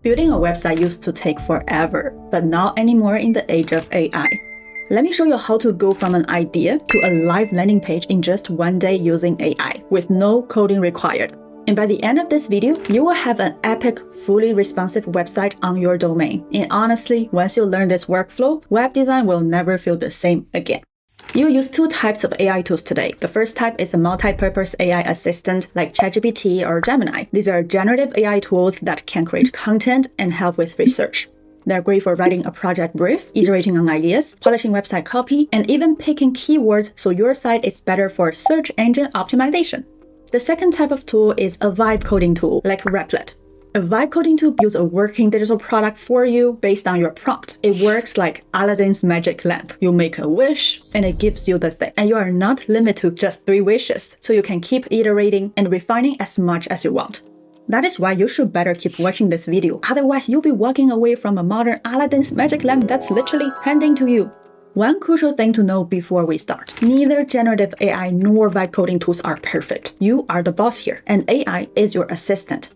Building a website used to take forever, but not anymore in the age of AI. Let me show you how to go from an idea to a live landing page in just one day using AI, with no coding required. And by the end of this video, you will have an epic, fully responsive website on your domain. And honestly, once you learn this workflow, web design will never feel the same again. You use two types of AI tools today. The first type is a multi-purpose AI assistant like ChatGPT or Gemini. These are generative AI tools that can create content and help with research. They're great for writing a project brief, iterating on ideas, polishing website copy, and even picking keywords so your site is better for search engine optimization. The second type of tool is a vibe coding tool like Replit. A vibe coding tool builds a working digital product for you based on your prompt. It works like Aladdin's magic lamp. You make a wish and it gives you the thing. And you are not limited to just 3 wishes, so you can keep iterating and refining as much as you want. That is why you should better keep watching this video. Otherwise, you'll be walking away from a modern Aladdin's magic lamp that's literally handing to you. One crucial thing to know before we start. Neither generative AI nor vibe coding tools are perfect. You are the boss here, and AI is your assistant.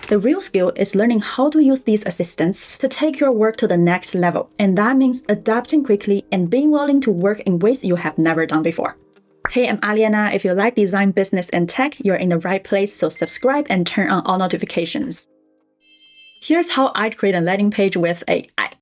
The real skill is learning how to use these assistants to take your work to the next level. And that means adapting quickly and being willing to work in ways you have never done before. Hey, I'm Aliena. If you like design, business, and tech, you're in the right place, so subscribe and turn on all notifications. Here's how I'd create a landing page with AI.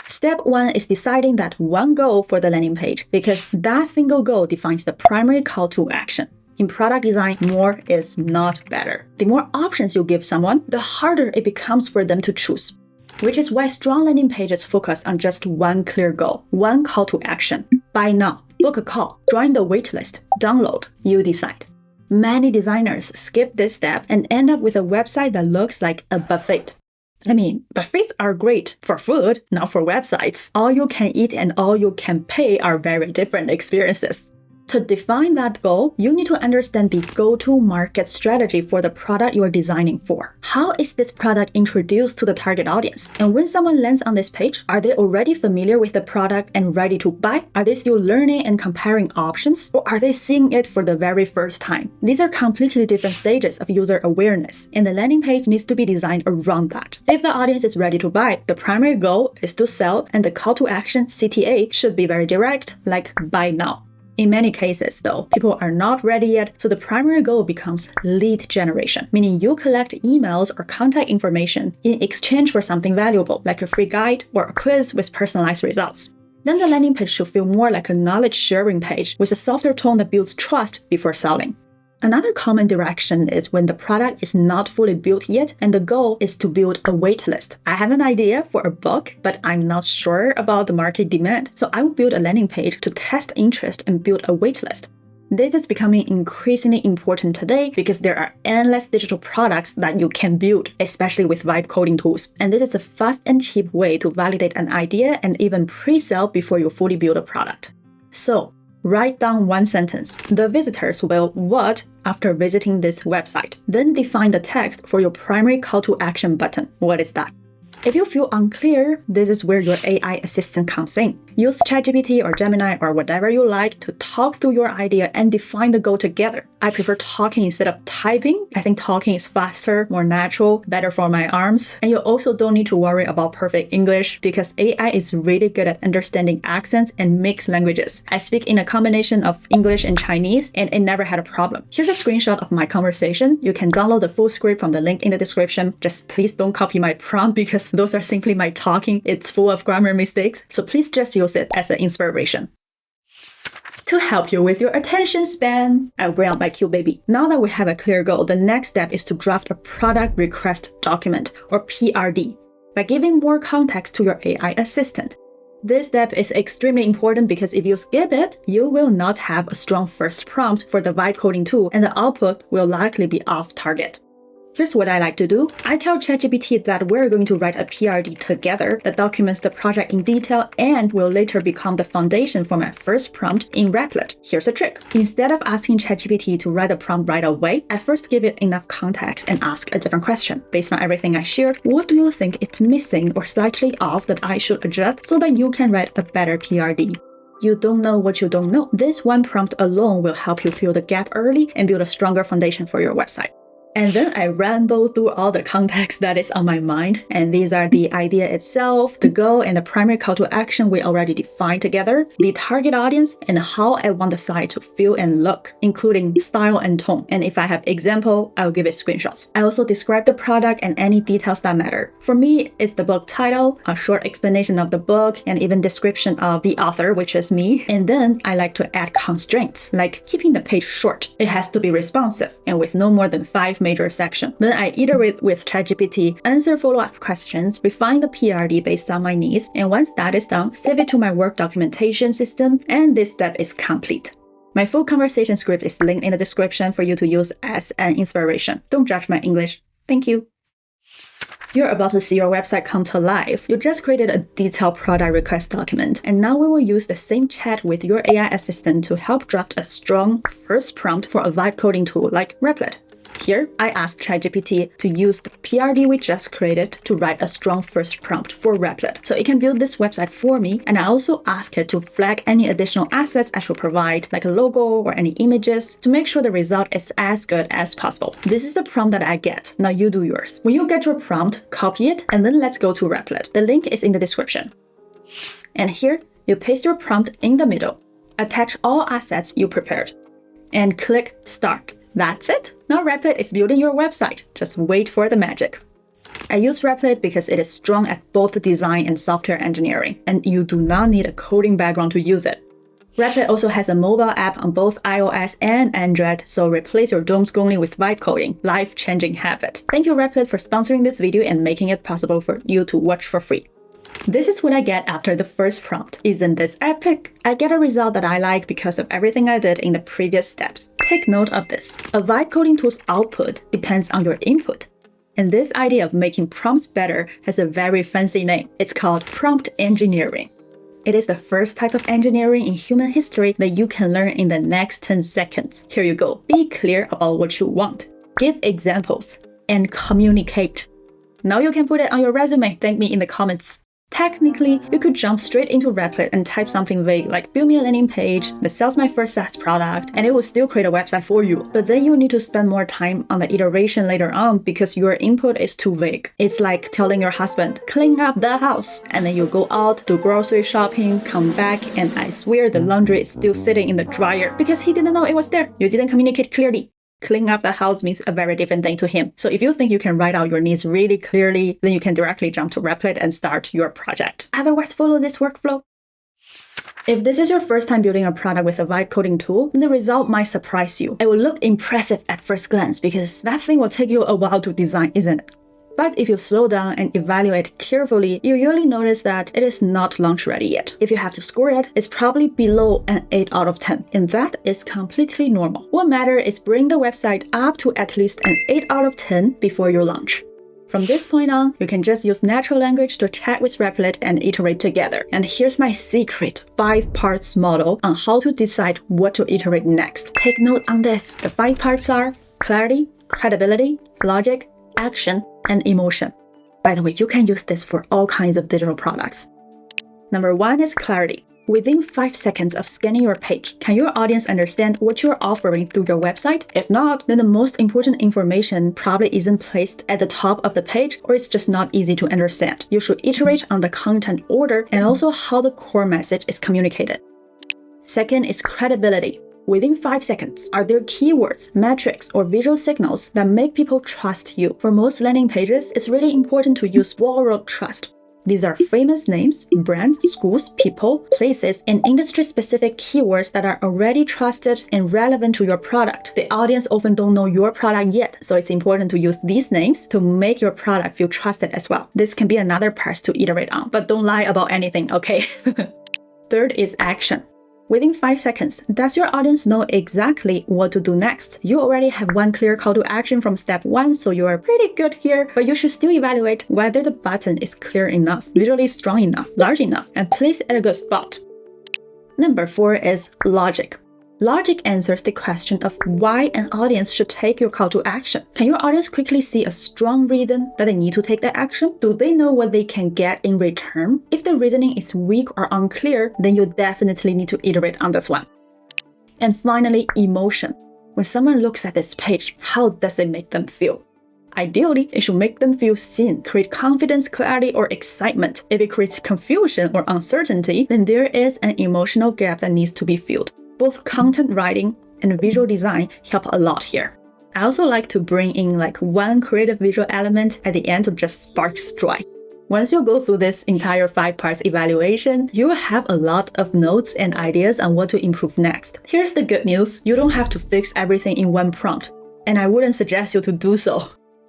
Step 1 is deciding that one goal for the landing page, because that single goal defines the primary call to action. In product design, more is not better. The more options you give someone, the harder it becomes for them to choose. Which is why strong landing pages focus on just one clear goal, one call to action. Buy now, book a call, join the waitlist, download, you decide. Many designers skip this step and end up with a website that looks like a buffet. I mean, buffets are great for food, not for websites. All you can eat and all you can pay are very different experiences. To define that goal, you need to understand the go-to-market strategy for the product you are designing for. How is this product introduced to the target audience? And when someone lands on this page, are they already familiar with the product and ready to buy? Are they still learning and comparing options? Or are they seeing it for the very first time? These are completely different stages of user awareness, and the landing page needs to be designed around that. If the audience is ready to buy, the primary goal is to sell, and the call to action, CTA, should be very direct, like buy now. In many cases, though, people are not ready yet, so the primary goal becomes lead generation, meaning you collect emails or contact information in exchange for something valuable, like a free guide or a quiz with personalized results. Then the landing page should feel more like a knowledge-sharing page with a softer tone that builds trust before selling. Another common direction is when the product is not fully built yet and the goal is to build a waitlist. I have an idea for a book, but I'm not sure about the market demand, so I will build a landing page to test interest and build a waitlist. This is becoming increasingly important today because there are endless digital products that you can build, especially with vibe coding tools. And this is a fast and cheap way to validate an idea and even pre-sell before you fully build a product. So, write down one sentence. The visitors will what after visiting this website? Then define the text for your primary call to action button. What is that? If you feel unclear, this is where your AI assistant comes in. Use ChatGPT or Gemini or whatever you like to talk through your idea and define the goal together. I prefer talking instead of typing. I think talking is faster, more natural, better for my arms. And you also don't need to worry about perfect English because AI is really good at understanding accents and mixed languages. I speak in a combination of English and Chinese, and it never had a problem. Here's a screenshot of my conversation. You can download the full script from the link in the description. Just please don't copy my prompt because those are simply my talking. It's full of grammar mistakes, so please just use it as an inspiration. To help you with your attention span, I bring out my cute baby. Now that we have a clear goal, the next step is to draft a product request document, or PRD, by giving more context to your AI assistant. This step is extremely important because if you skip it, you will not have a strong first prompt for the vibe coding tool, and the output will likely be off target. Here's what I like to do. I tell ChatGPT that we're going to write a PRD together that documents the project in detail and will later become the foundation for my first prompt in Replit. Here's a trick. Instead of asking ChatGPT to write a prompt right away, I first give it enough context and ask a different question. Based on everything I shared, what do you think it's missing or slightly off that I should adjust so that you can write a better PRD? You don't know what you don't know. This one prompt alone will help you fill the gap early and build a stronger foundation for your website. And then I ramble through all the context that is on my mind. And these are the idea itself, the goal and the primary call to action we already defined together, the target audience, and how I want the site to feel and look, including style and tone. And if I have example, I'll give it screenshots. I also describe the product and any details that matter. For me, it's the book title, a short explanation of the book, and even description of the author, which is me. And then I like to add constraints, like keeping the page short. It has to be responsive and with no more than 5 major sections. Then I iterate with ChatGPT, answer follow-up questions, refine the PRD based on my needs, and once that is done, save it to my work documentation system, and this step is complete. My full conversation script is linked in the description for you to use as an inspiration. Don't judge my English. Thank you. You're about to see your website come to life. You just created a detailed product request document, and now we will use the same chat with your AI assistant to help draft a strong first prompt for a vibe coding tool like Replit. Here, I asked ChatGPT to use the PRD we just created to write a strong first prompt for Replit, so it can build this website for me, and I also asked it to flag any additional assets I should provide, like a logo or any images, to make sure the result is as good as possible. This is the prompt that I get. Now you do yours. When you get your prompt, copy it, and then let's go to Replit. The link is in the description. And here, you paste your prompt in the middle. Attach all assets you prepared, and click Start. That's it. Now Replit is building your website. Just wait for the magic. I use Replit because it is strong at both design and software engineering, and you do not need a coding background to use it. Replit also has a mobile app on both iOS and Android, so replace your doom scrolling with vibe coding, life-changing habit. Thank you Replit for sponsoring this video and making it possible for you to watch for free. This is what I get after the first prompt. Isn't this epic? I get a result that I like because of everything I did in the previous steps. Take note of this. A vibe coding tool's output depends on your input. And this idea of making prompts better has a very fancy name. It's called prompt engineering. It is the first type of engineering in human history that you can learn in the next 10 seconds. Here you go. Be clear about what you want. Give examples and communicate. Now you can put it on your resume. Thank me in the comments. Technically, you could jump straight into Replit and type something vague like build me a landing page that sells my first SaaS product, and it will still create a website for you. But then you need to spend more time on the iteration later on because your input is too vague. It's like telling your husband, clean up the house, and then you go out, do grocery shopping, come back, and I swear the laundry is still sitting in the dryer because he didn't know it was there. You didn't communicate clearly. Clean up the house means a very different thing to him. So if you think you can write out your needs really clearly, then you can directly jump to Replit and start your project. Otherwise, follow this workflow. If this is your first time building a product with a vibe coding tool, then the result might surprise you. It will look impressive at first glance because that thing will take you a while to design, isn't it? But if you slow down and evaluate carefully, you usually notice that it is not launch ready yet. If you have to score it, it's probably below an 8 out of 10, and that is completely normal. What matters is bring the website up to at least an 8 out of 10 before you launch. From this point on, you can just use natural language to chat with Replit and iterate together. And here's my secret 5 parts model on how to decide what to iterate next. Take note on this. The 5 parts are clarity, credibility, logic, action, and emotion. By the way, you can use this for all kinds of digital products. Number 1 is clarity. Within 5 seconds of scanning your page, can your audience understand what you're offering through your website? If not, then the most important information probably isn't placed at the top of the page, or it's just not easy to understand. You should iterate on the content order and also how the core message is communicated. Second is credibility. Within 5 seconds, are there keywords, metrics, or visual signals that make people trust you? For most landing pages, it's really important to use wall-road trust. These are famous names, brands, schools, people, places, and industry-specific keywords that are already trusted and relevant to your product. The audience often don't know your product yet, so it's important to use these names to make your product feel trusted as well. This can be another part to iterate on, but don't lie about anything, okay? Third is action. Within 5 seconds, does your audience know exactly what to do next? You already have one clear call to action from step 1, so you are pretty good here, but you should still evaluate whether the button is clear enough, visually strong enough, large enough, and place it at a good spot. Number 4 is logic. Logic answers the question of why an audience should take your call to action. Can your audience quickly see a strong reason that they need to take the action? Do they know what they can get in return? If the reasoning is weak or unclear, then you definitely need to iterate on this one. And finally, emotion. When someone looks at this page, how does it make them feel? Ideally, it should make them feel seen, create confidence, clarity, or excitement. If it creates confusion or uncertainty, then there is an emotional gap that needs to be filled. Both content writing and visual design help a lot here. I also like to bring in one creative visual element at the end to just spark joy. Once you go through this entire 5 parts evaluation, you will have a lot of notes and ideas on what to improve next. Here's the good news, you don't have to fix everything in one prompt, and I wouldn't suggest you to do so.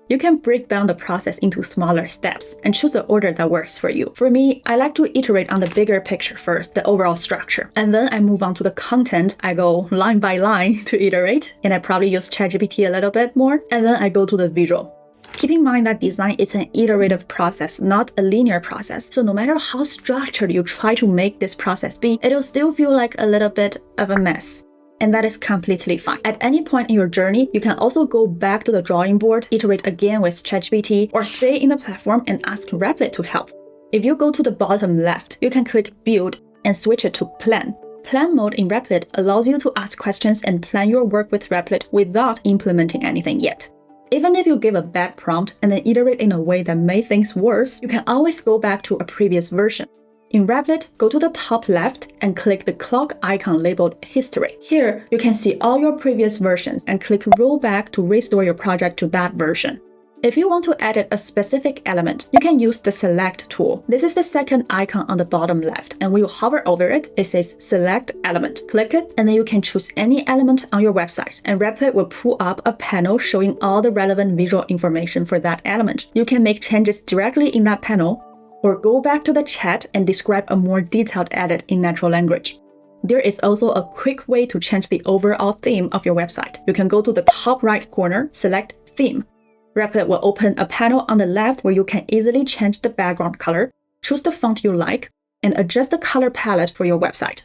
You can break down the process into smaller steps and choose an order that works for you. For me, I like to iterate on the bigger picture first, the overall structure, and then I move on to the content. I go line by line to iterate, and I probably use ChatGPT a little bit more, and then I go to the visual. Keep in mind that design is an iterative process, not a linear process. So no matter how structured you try to make this process be, it'll still feel like a little bit of a mess. And that is completely fine. At any point in your journey, you can also go back to the drawing board, iterate again with ChatGPT, or stay in the platform and ask Replit to help. If you go to the bottom left, you can click Build and switch it to Plan. Plan mode in Replit allows you to ask questions and plan your work with Replit without implementing anything yet. Even if you give a bad prompt and then iterate in a way that made things worse, you can always go back to a previous version. In Replit, go to the top left and click the clock icon labeled History. Here, you can see all your previous versions and click Roll Back to restore your project to that version. If you want to edit a specific element, you can use the Select tool. This is the second icon on the bottom left, and when you hover over it, it says Select Element. Click it, and then you can choose any element on your website, and Replit will pull up a panel showing all the relevant visual information for that element. You can make changes directly in that panel, or go back to the chat and describe a more detailed edit in natural language. There is also a quick way to change the overall theme of your website. You can go to the top right corner, select Theme. Replit will open a panel on the left where you can easily change the background color, choose the font you like, and adjust the color palette for your website.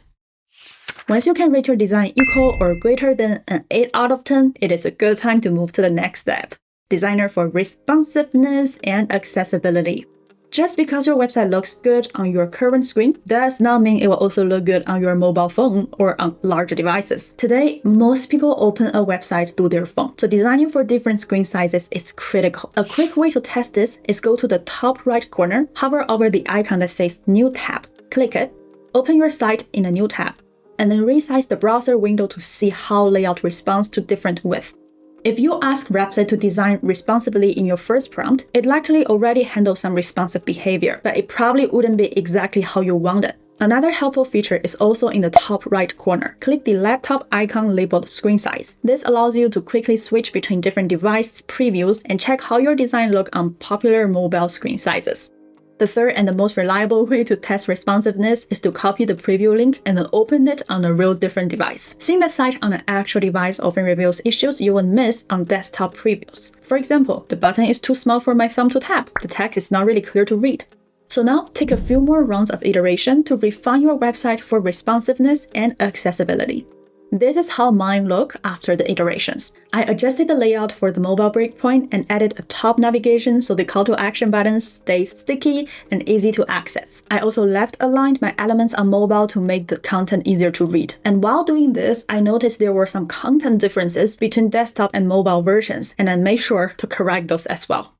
Once you can rate your design equal or greater than an 8 out of 10, it is a good time to move to the next step. Designer for responsiveness and accessibility. Just because your website looks good on your current screen does not mean it will also look good on your mobile phone or on larger devices. Today, most people open a website through their phone, so designing for different screen sizes is critical. A quick way to test this is go to the top right corner, hover over the icon that says New Tab, click it, open your site in a new tab, and then resize the browser window to see how layout responds to different width. If you ask Replit to design responsibly in your first prompt, it likely already handles some responsive behavior, but it probably wouldn't be exactly how you want it. Another helpful feature is also in the top right corner. Click the laptop icon labeled Screen Size. This allows you to quickly switch between different device previews and check how your design looks on popular mobile screen sizes. The third and the most reliable way to test responsiveness is to copy the preview link and then open it on a real different device. Seeing the site on an actual device often reveals issues you would miss on desktop previews. For example, the button is too small for my thumb to tap. The text is not really clear to read. So now, take a few more rounds of iteration to refine your website for responsiveness and accessibility. This is how mine look after the iterations. I adjusted the layout for the mobile breakpoint and added a top navigation so the call to action buttons stays sticky and easy to access. I also left aligned my elements on mobile to make the content easier to read. And while doing this, I noticed there were some content differences between desktop and mobile versions, and I made sure to correct those as well.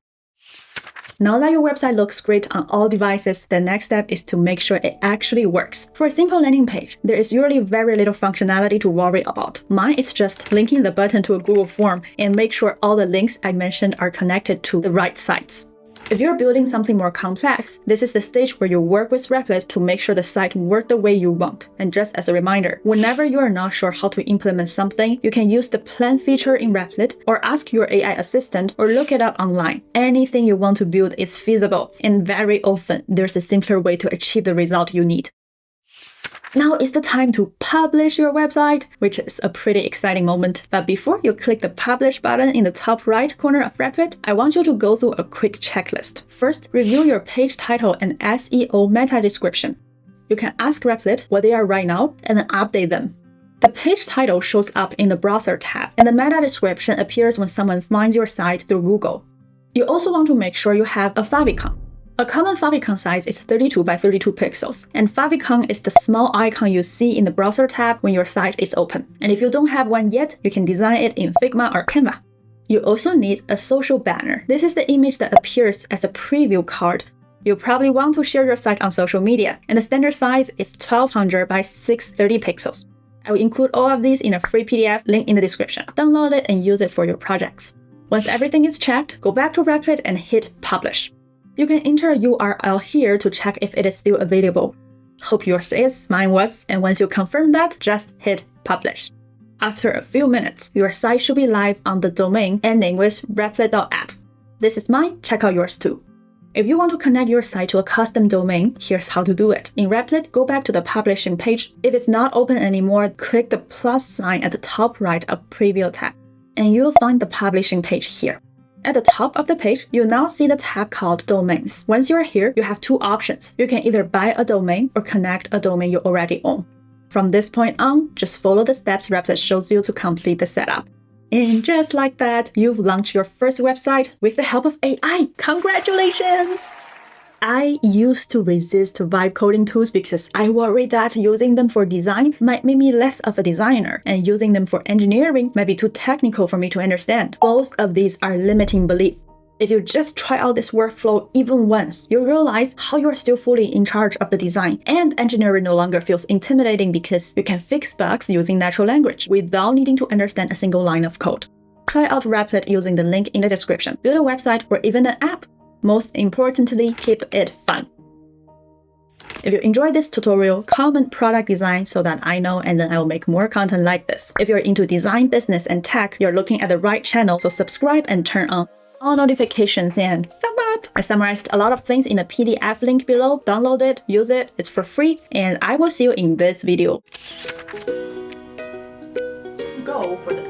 Now that your website looks great on all devices, the next step is to make sure it actually works. For a simple landing page, there is usually very little functionality to worry about. Mine is just linking the button to a Google form and make sure all the links I mentioned are connected to the right sites. If you're building something more complex, this is the stage where you work with Replit to make sure the site works the way you want. And just as a reminder, whenever you are not sure how to implement something, you can use the plan feature in Replit or ask your AI assistant or look it up online. Anything you want to build is feasible, and very often there's a simpler way to achieve the result you need. Now is the time to publish your website, which is a pretty exciting moment. But before you click the publish button in the top right corner of Replit, I want you to go through a quick checklist. First, review your page title and SEO meta description. You can ask Replit what they are right now and then update them. The page title shows up in the browser tab, and the meta description appears when someone finds your site through Google. You also want to make sure you have a favicon. A common favicon size is 32 by 32 pixels, and favicon is the small icon you see in the browser tab when your site is open. And if you don't have one yet, you can design it in Figma or Canva. You also need a social banner. This is the image that appears as a preview card. You probably want to share your site on social media, and the standard size is 1200 by 630 pixels. I will include all of these in a free PDF link in the description. Download it and use it for your projects. Once everything is checked, go back to Replit and hit publish. You can enter a URL here to check if it is still available. Hope yours is, mine was, and once you confirm that, just hit publish. After a few minutes, your site should be live on the domain ending with replit.app. This is mine, check out yours too. If you want to connect your site to a custom domain, here's how to do it. In Replit, go back to the publishing page. If it's not open anymore, click the plus sign at the top right of Preview tab, and you'll find the publishing page here. At the top of the page, you'll now see the tab called Domains. Once you're here, you have two options. You can either buy a domain or connect a domain you already own. From this point on, just follow the steps Replit shows you to complete the setup. And just like that, you've launched your first website with the help of AI. Congratulations! I used to resist vibe coding tools because I worried that using them for design might make me less of a designer, and using them for engineering might be too technical for me to understand. Both of these are limiting beliefs. If you just try out this workflow even once, you'll realize how you're still fully in charge of the design, and engineering no longer feels intimidating because you can fix bugs using natural language without needing to understand a single line of code. Try out Replit using the link in the description. Build a website or even an app. Most importantly, keep it fun. If you enjoyed this tutorial, comment product design so that I know, and then I will make more content like this. If you're into design, business, and tech, you're looking at the right channel, so subscribe and turn on all notifications and thumb up. I summarized a lot of things in the PDF link below. Download it, use it, it's for free, and I will see you in this video. Go for the